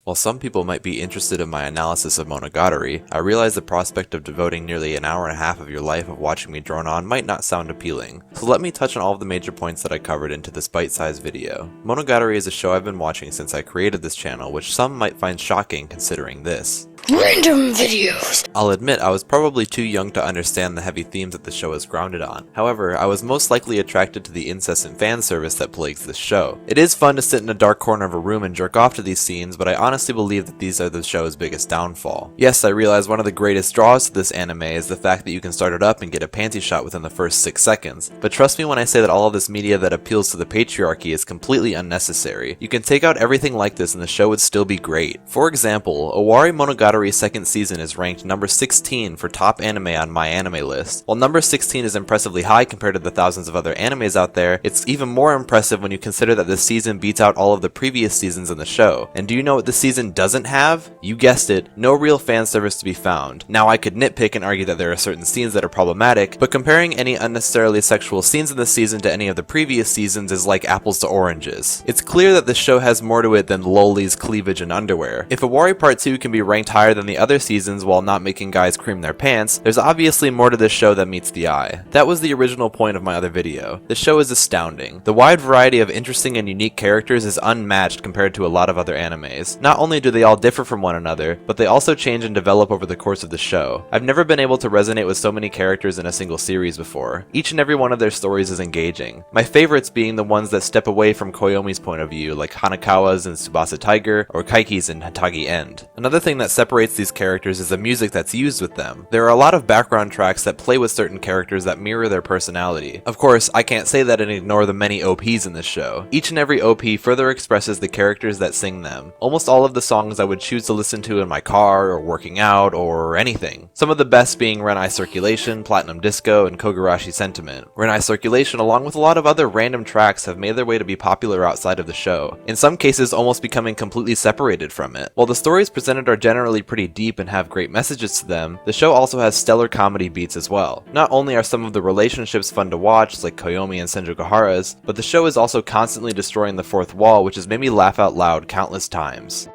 While some people might be interested in my analysis of Monogatari, I realize the prospect of devoting nearly an hour and a half of your life of watching me drone on might not sound appealing, so let me touch on all of the major points that I covered into this bite-sized video. Monogatari is a show I've been watching since I created this channel, which some might find shocking considering this. Random videos! I'll admit I was probably too young to understand the heavy themes that the show is grounded on. However, I was most likely attracted to the incessant fan service that plagues this show. It is fun to sit in a dark corner of a room and jerk off to these scenes, but I honestly believe that these are the show's biggest downfall. Yes, I realize one of the greatest draws to this anime is the fact that you can start it up and get a panty shot within the first 6 seconds, but trust me when I say that all of this media that appeals to the patriarchy is completely unnecessary. You can take out everything like this and the show would still be great. For example, Owari Monogatari's second season is ranked number 16 for top anime on my anime list. While number 16 is impressively high compared to the thousands of other animes out there, it's even more impressive when you consider that this season beats out all of the previous seasons in the show. And do you know what this season doesn't have? You guessed it, no real fan service to be found. Now I could nitpick and argue that there are certain scenes that are problematic, but comparing any unnecessarily sexual scenes in this season to any of the previous seasons is like apples to oranges. It's clear that this show has more to it than lolies, cleavage, and underwear. If Owari Part 2 can be ranked higher than the other seasons while not making guys cream their pants, there's obviously more to this show that meets the eye. That was the original point of my other video. The show is astounding. The wide variety of interesting and unique characters is unmatched compared to a lot of other animes. Not only do they all differ from one another, but they also change and develop over the course of the show. I've never been able to resonate with so many characters in a single series before. Each and every one of their stories is engaging. My favorites being the ones that step away from Koyomi's point of view, like Hanakawa's in Tsubasa Tiger or Kaiki's in Hatagi End. Another thing that separates these characters is the music that's used with them. There are a lot of background tracks that play with certain characters that mirror their personality. Of course, I can't say that and ignore the many OPs in this show. Each and every OP further expresses the characters that sing them. Almost all of the songs I would choose to listen to in my car or working out or anything. Some of the best being Renai Circulation, Platinum Disco, and Kogarashi Sentiment. Renai Circulation, along with a lot of other random tracks, have made their way to be popular outside of the show, in some cases almost becoming completely separated from it. While the stories presented are generally pretty deep and have great messages to them, the show also has stellar comedy beats as well. Not only are some of the relationships fun to watch, like Koyomi and Senjougahara's, but the show is also constantly destroying the fourth wall, which has made me laugh out loud countless times.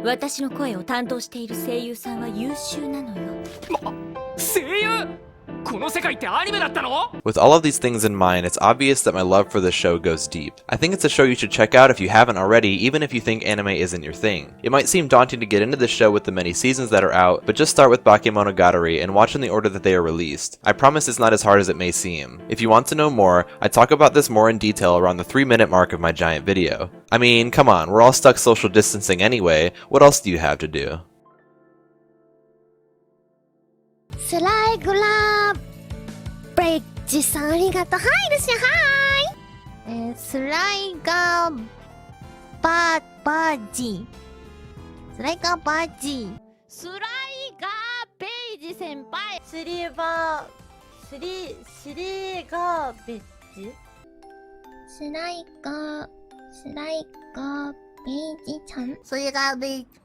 私の声を担当している声優さんは優秀なのよ。声優？この世界ってアニメだったの? With all of these things in mind, it's obvious that my love for the show goes deep. I think it's a show you should check out if you haven't already, even if you think anime isn't your thing. It might seem daunting to get into this show with the many seasons that are out, but just start with Bakemonogatari and watch in the order that they are released. I promise it's not as hard as it may seem. If you want to know more, I talk about this more in detail around the 3-minute mark of my giant video. I mean, come on, we're all stuck social distancing anyway, what else do you have to do? スライグラブレッジさんありがとう。はい、いらっしゃい。はい。スライガーバージ。スライガーバージ。スライガーベイジ先輩。スリーガーベッジ。スライガーベイジちゃん。スリーガーベイジ。